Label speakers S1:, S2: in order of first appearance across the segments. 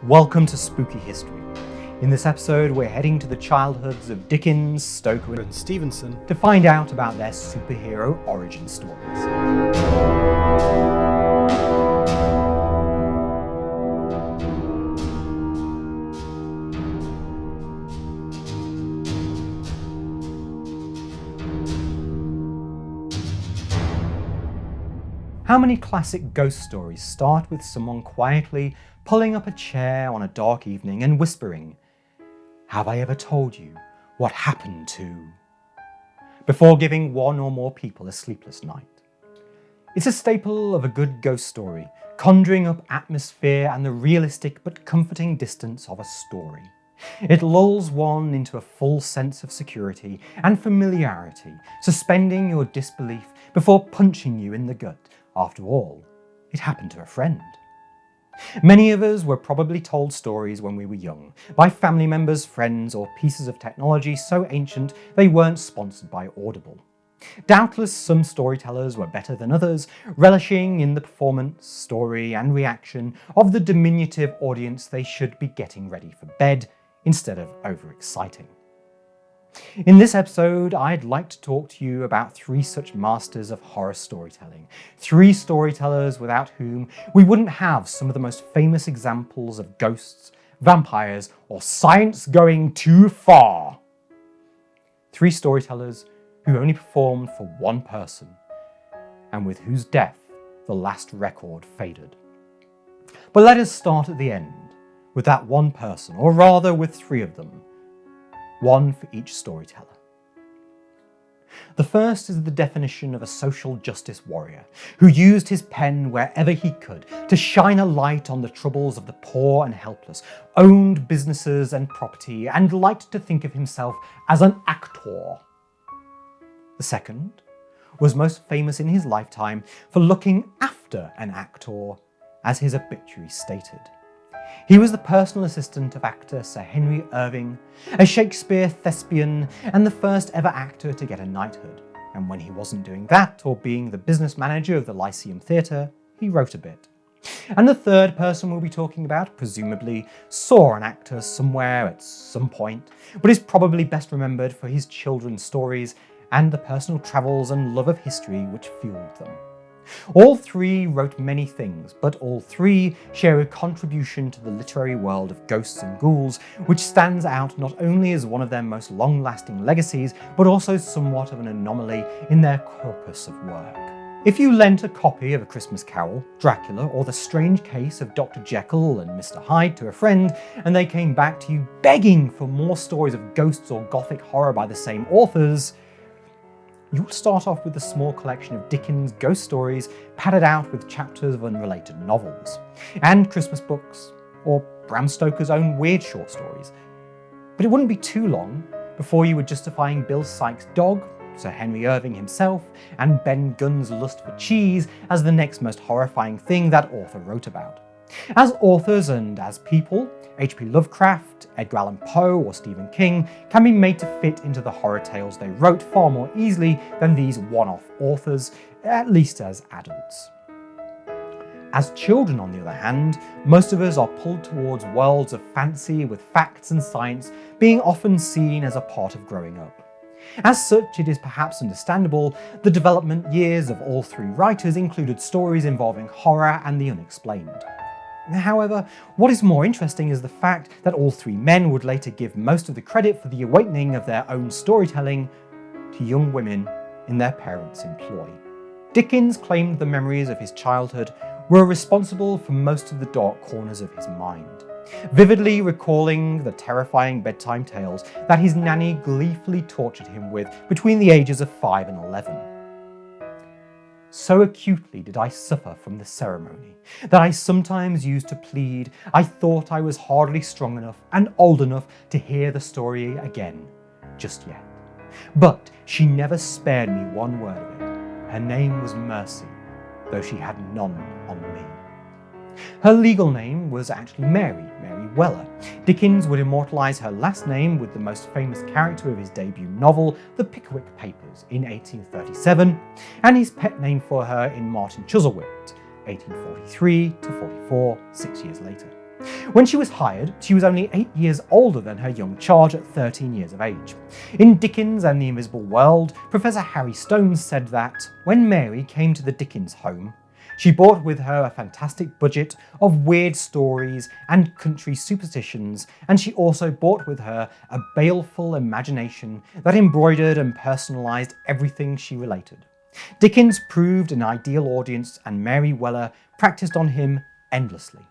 S1: Welcome to Spooky History. In this episode, we're heading to the childhoods of Dickens, Stoker, and Stevenson to find out about their superhero origin stories. How many classic ghost stories start with someone quietly pulling up a chair on a dark evening and whispering, "Have I ever told you what happened to?" before giving one or more people a sleepless night? It's a staple of a good ghost story, conjuring up atmosphere and the realistic but comforting distance of a story. It lulls one into a full sense of security and familiarity, suspending your disbelief before punching you in the gut. After all, it happened to a friend. Many of us were probably told stories when we were young, by family members, friends, or pieces of technology so ancient they weren't sponsored by Audible. Doubtless some storytellers were better than others, relishing in the performance, story, and reaction of the diminutive audience they should be getting ready for bed, instead of overexciting. In this episode, I'd like to talk to you about three such masters of horror storytelling. Three storytellers without whom we wouldn't have some of the most famous examples of ghosts, vampires, or science going too far. Three storytellers who only performed for one person, and with whose death the last record faded. But let us start at the end, with that one person, or rather with three of them. One for each storyteller. The first is the definition of a social justice warrior who used his pen wherever he could to shine a light on the troubles of the poor and helpless, owned businesses and property, and liked to think of himself as an actor. The second was most famous in his lifetime for looking after an actor, as his obituary stated. He was the personal assistant of actor Sir Henry Irving, a Shakespeare thespian, and the first ever actor to get a knighthood. And when he wasn't doing that, or being the business manager of the Lyceum Theatre, he wrote a bit. And the third person we'll be talking about presumably saw an actor somewhere at some point, but is probably best remembered for his children's stories and the personal travels and love of history which fueled them. All three wrote many things, but all three share a contribution to the literary world of ghosts and ghouls, which stands out not only as one of their most long-lasting legacies, but also somewhat of an anomaly in their corpus of work. If you lent a copy of A Christmas Carol, Dracula, or The Strange Case of Dr. Jekyll and Mr. Hyde to a friend, and they came back to you begging for more stories of ghosts or gothic horror by the same authors, you'll start off with a small collection of Dickens' ghost stories padded out with chapters of unrelated novels, and Christmas books, or Bram Stoker's own weird short stories. But it wouldn't be too long before you were justifying Bill Sikes' dog, Sir Henry Irving himself, and Ben Gunn's lust for cheese as the next most horrifying thing that author wrote about. As authors and as people, H.P. Lovecraft, Edgar Allan Poe, or Stephen King can be made to fit into the horror tales they wrote far more easily than these one-off authors, at least as adults. As children, on the other hand, most of us are pulled towards worlds of fancy with facts and science being often seen as a part of growing up. As such, it is perhaps understandable the development years of all three writers included stories involving horror and the unexplained. However, what is more interesting is the fact that all three men would later give most of the credit for the awakening of their own storytelling to young women in their parents' employ. Dickens claimed the memories of his childhood were responsible for most of the dark corners of his mind, vividly recalling the terrifying bedtime tales that his nanny gleefully tortured him with between the ages of 5 and 11. So acutely did I suffer from the ceremony that I sometimes used to plead I thought I was hardly strong enough and old enough to hear the story again just yet. But she never spared me one word of it. Her name was Mercy, though she had none on me. Her legal name was actually Mary Weller. Dickens would immortalise her last name with the most famous character of his debut novel, The Pickwick Papers, in 1837, and his pet name for her in Martin Chuzzlewit, 1843 to 44, 6 years later. When she was hired, she was only 8 years older than her young charge at 13 years of age. In Dickens and the Invisible World, Professor Harry Stone said that when Mary came to the Dickens home, she brought with her a fantastic budget of weird stories and country superstitions, and she also brought with her a baleful imagination that embroidered and personalised everything she related. Dickens proved an ideal audience, and Mary Weller practised on him endlessly.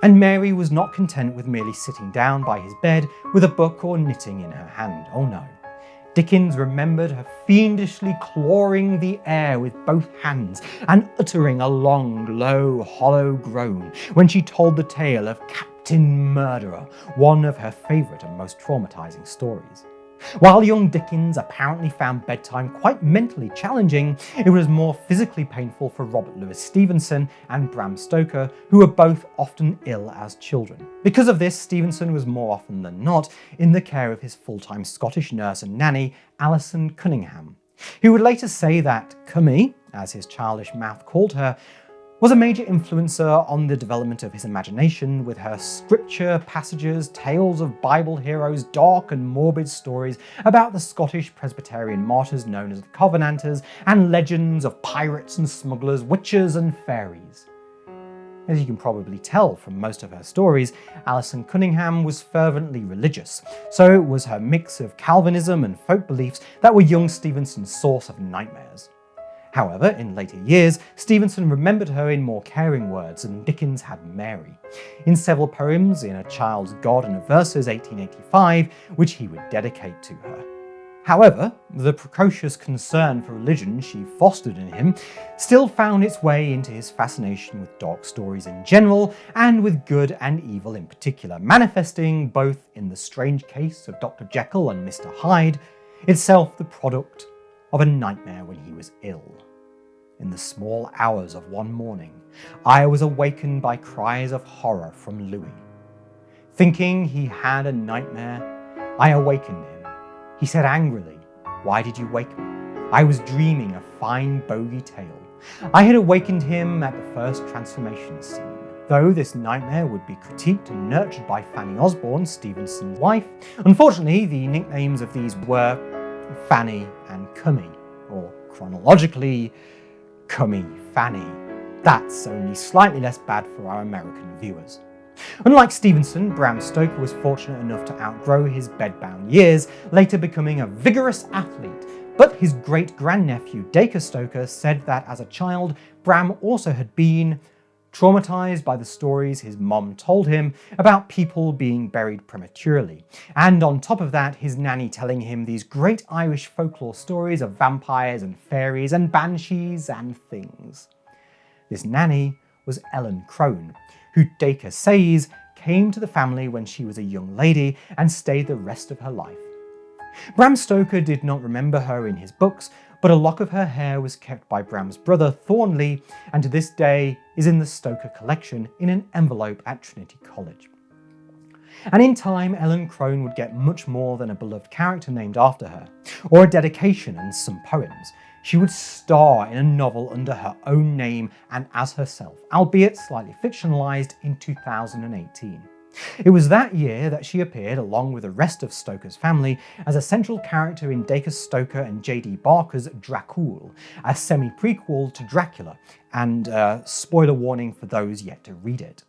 S1: And Mary was not content with merely sitting down by his bed with a book or knitting in her hand. Oh no. Dickens remembered her fiendishly clawing the air with both hands and uttering a long, low, hollow groan when she told the tale of Captain Murderer, one of her favourite and most traumatising stories. While young Dickens apparently found bedtime quite mentally challenging, it was more physically painful for Robert Louis Stevenson and Bram Stoker, who were both often ill as children. Because of this, Stevenson was more often than not in the care of his full-time Scottish nurse and nanny, Alison Cunningham. He would later say that Cummy, as his childish mouth called her, was a major influencer on the development of his imagination, with her scripture passages, tales of Bible heroes, dark and morbid stories about the Scottish Presbyterian martyrs known as the Covenanters, and legends of pirates and smugglers, witches and fairies. As you can probably tell from most of her stories, Alison Cunningham was fervently religious, so it was her mix of Calvinism and folk beliefs that were young Stevenson's source of nightmares. However, in later years, Stevenson remembered her in more caring words than Dickens had Mary. In several poems, in A Child's God and a Verses 1885, which he would dedicate to her. However, the precocious concern for religion she fostered in him still found its way into his fascination with dark stories in general, and with good and evil in particular, manifesting both in the strange case of Dr. Jekyll and Mr. Hyde, itself the product of a nightmare when he was ill. In the small hours of one morning, I was awakened by cries of horror from Louis. Thinking he had a nightmare, I awakened him. He said angrily, "Why did you wake me? I was dreaming a fine bogey tale." I had awakened him at the first transformation scene. Though this nightmare would be critiqued and nurtured by Fanny Osborne, Stevenson's wife, unfortunately the nicknames of these were Fanny and Cummy, or chronologically, Cummy Fanny. That's only slightly less bad for our American viewers. Unlike Stevenson, Bram Stoker was fortunate enough to outgrow his bedbound years, later becoming a vigorous athlete, but his great-grandnephew Dacre Stoker said that as a child, Bram also had been traumatized by the stories his mom told him about people being buried prematurely, and on top of that, his nanny telling him these great Irish folklore stories of vampires and fairies and banshees and things. This nanny was Ellen Crone, who Dacre says came to the family when she was a young lady and stayed the rest of her life. Bram Stoker did not remember her in his books, but a lock of her hair was kept by Bram's brother Thornley, and to this day is in the Stoker collection in an envelope at Trinity College. And in time, Ellen Crone would get much more than a beloved character named after her, or a dedication and some poems. She would star in a novel under her own name and as herself, albeit slightly fictionalised, in 2018. It was that year that she appeared, along with the rest of Stoker's family, as a central character in Dacre Stoker and J.D. Barker's Dracula, a semi-prequel to Dracula, and spoiler warning for those yet to read it.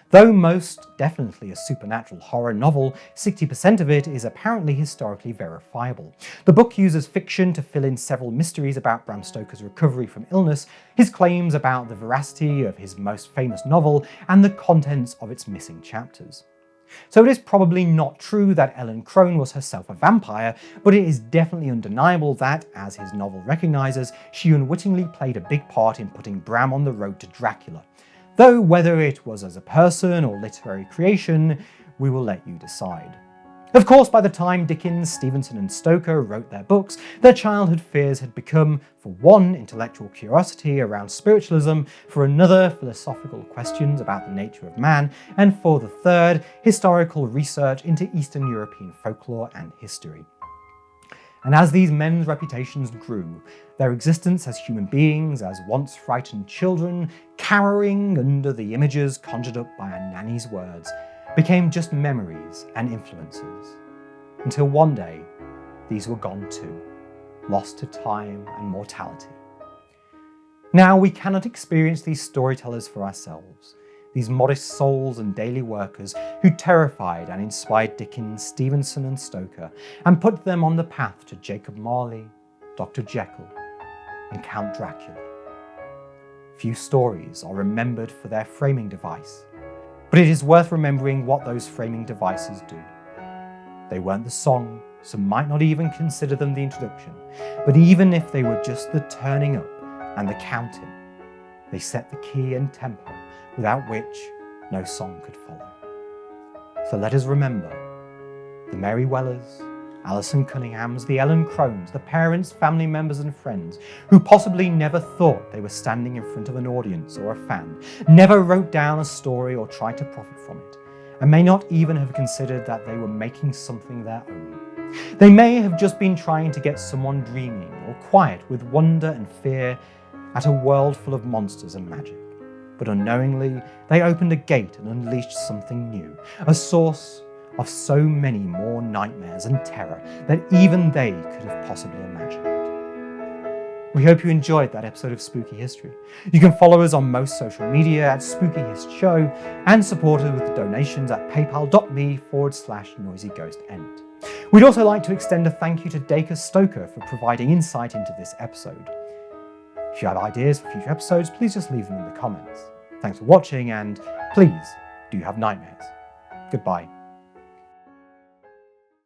S1: Though most definitely a supernatural horror novel, 60% of it is apparently historically verifiable. The book uses fiction to fill in several mysteries about Bram Stoker's recovery from illness, his claims about the veracity of his most famous novel, and the contents of its missing chapters. So it is probably not true that Ellen Crone was herself a vampire, but it is definitely undeniable that, as his novel recognises, she unwittingly played a big part in putting Bram on the road to Dracula. Though whether it was as a person or literary creation, we will let you decide. Of course, by the time Dickens, Stevenson and Stoker wrote their books, their childhood fears had become, for one, intellectual curiosity around spiritualism, for another, philosophical questions about the nature of man, and for the third, historical research into Eastern European folklore and history. And as these men's reputations grew, their existence as human beings, as once frightened children, cowering under the images conjured up by a nanny's words, became just memories and influences. Until one day, these were gone too, lost to time and mortality. Now we cannot experience these storytellers for ourselves, these modest souls and daily workers who terrified and inspired Dickens, Stevenson and Stoker, and put them on the path to Jacob Marley, Dr. Jekyll and Count Dracula. Few stories are remembered for their framing device, but it is worth remembering what those framing devices do. They weren't the song, some might not even consider them the introduction, but even if they were just the turning up and the counting, they set the key and tempo without which no song could follow. So let us remember the Mary Wellers, Alison Cunninghams, the Ellen Crones, the parents, family members and friends who possibly never thought they were standing in front of an audience or a fan, never wrote down a story or tried to profit from it, and may not even have considered that they were making something their own. They may have just been trying to get someone dreaming or quiet with wonder and fear at a world full of monsters and magic. But unknowingly, they opened a gate and unleashed something new, a source of so many more nightmares and terror that even they could have possibly imagined. We hope you enjoyed that episode of Spooky History. You can follow us on most social media at Spooky Hist Show and support us with donations at paypal.me/noisyghostend. We'd also like to extend a thank you to Dacre Stoker for providing insight into this episode. If you have ideas for future episodes, please just leave them in the comments. Thanks for watching, and please do have nightmares. Goodbye.